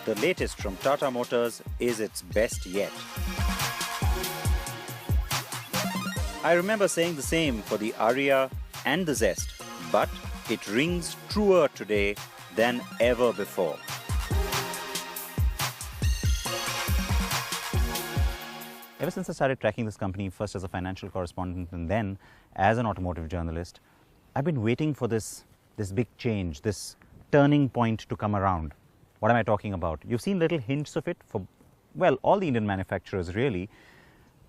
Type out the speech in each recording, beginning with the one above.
the latest from Tata Motors is its best yet. I remember saying the same for the Aria and the Zest, but it rings truer today than ever before. Ever since I started tracking this company, first as a financial correspondent and then as an automotive journalist, I've been waiting for this big change, this turning point to come around. What am I talking about? You've seen little hints of it for, well, all the Indian manufacturers really.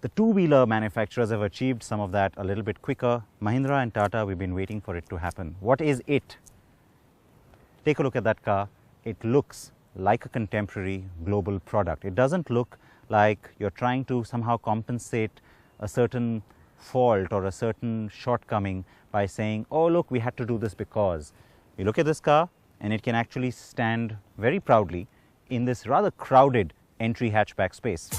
The two-wheeler manufacturers have achieved some of that a little bit quicker. Mahindra and Tata, we've been waiting for it to happen. What is it? Take a look at that car. It looks like a contemporary global product. It doesn't look like you're trying to somehow compensate a certain fault or a certain shortcoming by saying, oh look, we had to do this because. You look at this car and it can actually stand very proudly in this rather crowded entry hatchback space.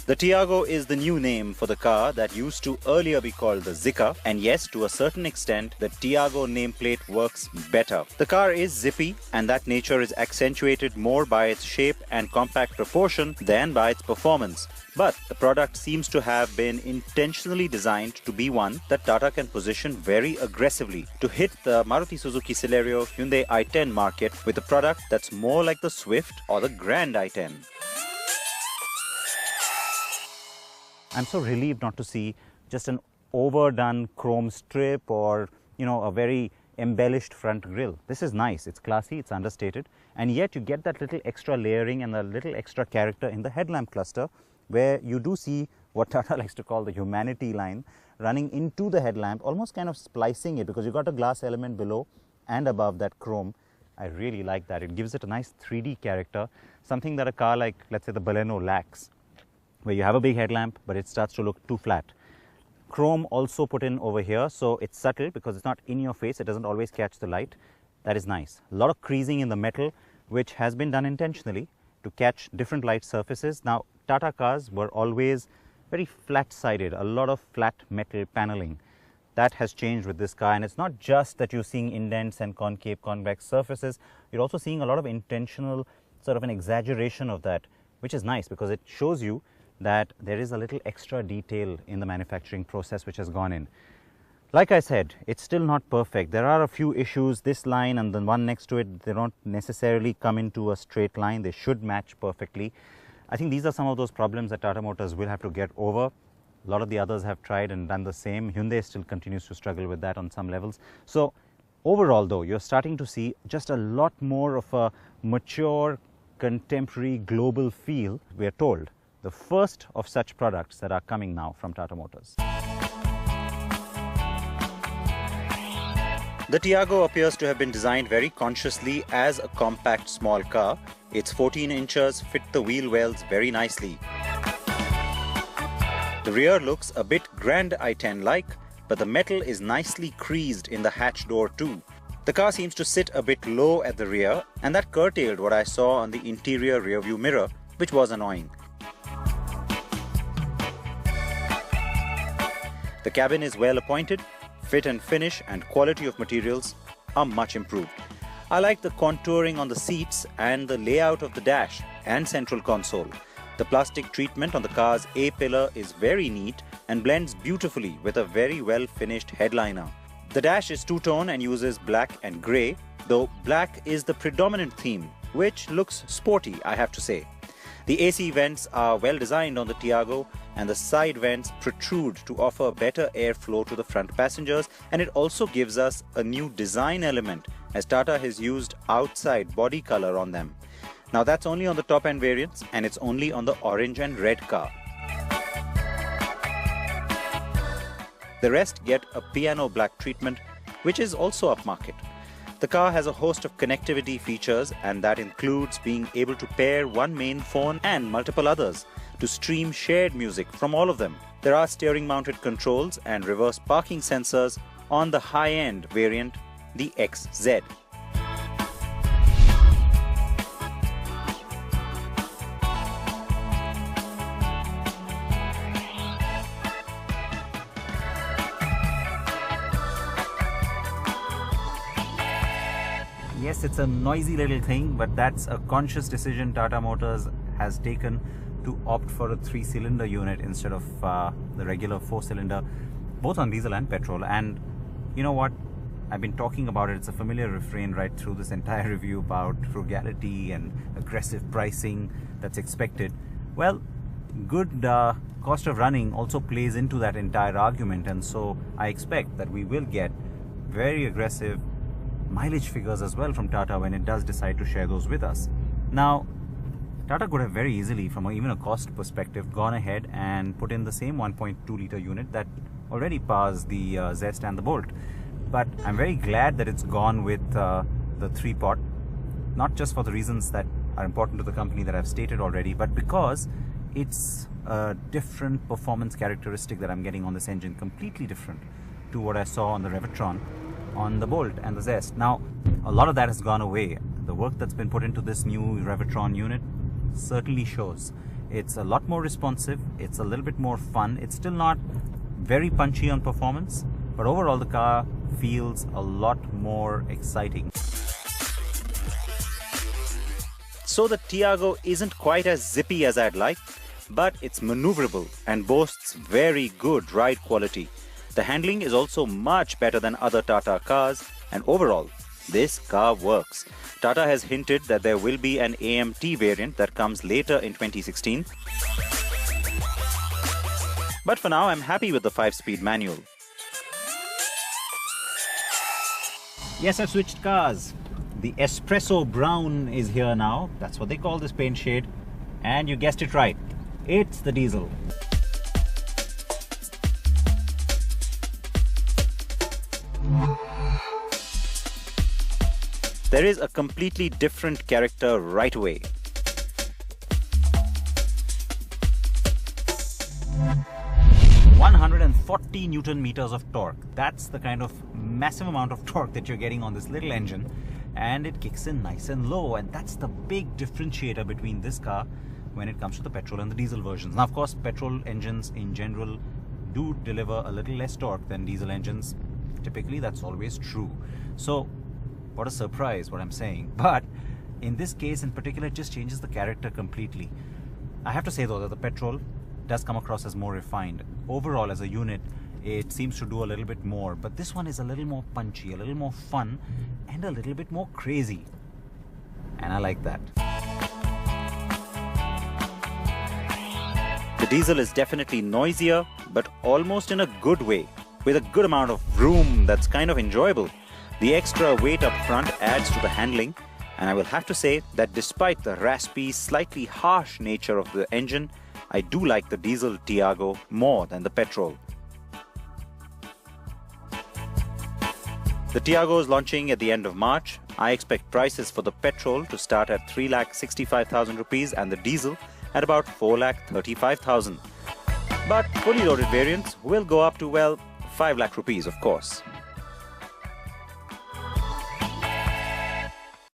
The Tiago is the new name for the car that used to earlier be called the Zika, and yes, to a certain extent, the Tiago nameplate works better. The car is zippy, and that nature is accentuated more by its shape and compact proportion than by its performance. But the product seems to have been intentionally designed to be one that Tata can position very aggressively to hit the Maruti Suzuki Celerio Hyundai i10 market with a product that's more like the Swift or the Grand i10. I'm so relieved not to see just an overdone chrome strip or, a very embellished front grille. This is nice, it's classy, it's understated, and yet you get that little extra layering and a little extra character in the headlamp cluster, where you do see what Tata likes to call the humanity line running into the headlamp, almost kind of splicing it, because you've got a glass element below and above that chrome. I really like that. It gives it a nice 3D character, something that a car like, let's say, the Baleno lacks, where you have a big headlamp, but it starts to look too flat. Chrome also put in over here, so it's subtle because it's not in your face, it doesn't always catch the light. That is nice. A lot of creasing in the metal, which has been done intentionally to catch different light surfaces. Now, Tata cars were always very flat-sided, a lot of flat metal paneling. That has changed with this car, and it's not just that you're seeing indents and concave, convex surfaces, you're also seeing a lot of intentional, sort of an exaggeration of that, which is nice because it shows you that there is a little extra detail in the manufacturing process which has gone in. Like I said, it's still not perfect. There are a few issues. This line and the one next to it, they don't necessarily come into a straight line. They should match perfectly. I think these are some of those problems that Tata Motors will have to get over. A lot of the others have tried and done the same. Hyundai still continues to struggle with that on some levels. So overall though, you're starting to see just a lot more of a mature, contemporary, global feel, we are told. The first of such products that are coming now from Tata Motors. The Tiago appears to have been designed very consciously as a compact small car. Its 14 inches fit the wheel wells very nicely. The rear looks a bit Grand i10-like, but the metal is nicely creased in the hatch door too. The car seems to sit a bit low at the rear, and that curtailed what I saw on the interior rearview mirror, which was annoying. The cabin is well appointed, fit and finish and quality of materials are much improved. I like the contouring on the seats and the layout of the dash and central console. The plastic treatment on the car's A-pillar is very neat and blends beautifully with a very well finished headliner. The dash is two-tone and uses black and grey, though black is the predominant theme, which looks sporty, I have to say. The AC vents are well designed on the Tiago, and the side vents protrude to offer better airflow to the front passengers, and it also gives us a new design element as Tata has used outside body color on them. Now that's only on the top end variants, and it's only on the orange and red car. The rest get a piano black treatment, which is also upmarket. The car has a host of connectivity features, and that includes being able to pair one main phone and multiple others to stream shared music from all of them. There are steering mounted controls and reverse parking sensors on the high-end variant, the XZ. Yes, it's a noisy little thing, but that's a conscious decision Tata Motors has taken to opt for a 3-cylinder unit instead of the regular 4-cylinder, both on diesel and petrol. And you know what? I've been talking about it. It's a familiar refrain right through this entire review about frugality and aggressive pricing that's expected. Well, good cost of running also plays into that entire argument, and so I expect that we will get very aggressive mileage figures as well from Tata when it does decide to share those with us. Now, Tata could have very easily, from even a cost perspective, gone ahead and put in the same 1.2 litre unit that already powers the Zest and the Bolt. But I'm very glad that it's gone with the 3-pot, not just for the reasons that are important to the company that I've stated already, but because it's a different performance characteristic that I'm getting on this engine, completely different to what I saw on the Revitron, on the Bolt and the Zest. Now, a lot of that has gone away. The work that's been put into this new Revitron unit certainly shows. It's a lot more responsive, it's a little bit more fun. It's still not very punchy on performance, but overall the car feels a lot more exciting. So the Tiago isn't quite as zippy as I'd like, but it's maneuverable and boasts very good ride quality. The handling is also much better than other Tata cars, and overall, this car works. Tata has hinted that there will be an AMT variant that comes later in 2016. But for now, I'm happy with the 5-speed manual. Yes, I've switched cars. The Espresso Brown is here now. That's what they call this paint shade. And you guessed it right. It's the diesel. There is a completely different character right away. ...140 Newton meters of torque. That's the kind of massive amount of torque that you're getting on this little engine. And it kicks in nice and low. And that's the big differentiator between this car when it comes to the petrol and the diesel versions. Now, of course, petrol engines in general do deliver a little less torque than diesel engines. Typically, that's always true. So, what a surprise, what I'm saying. But in this case in particular, it just changes the character completely. I have to say though that the petrol does come across as more refined. Overall, as a unit, it seems to do a little bit more. But this one is a little more punchy, a little more fun, and a little bit more crazy. And I like that. The diesel is definitely noisier, but almost in a good way, with a good amount of room that's kind of enjoyable. The extra weight up front adds to the handling, and I will have to say that despite the raspy, slightly harsh nature of the engine, I do like the diesel Tiago more than the petrol. The Tiago is launching at the end of March. I expect prices for the petrol to start at 3,65,000 rupees and the diesel at about 4,35,000. But fully loaded variants will go up to, well, 5 lakh rupees, of course.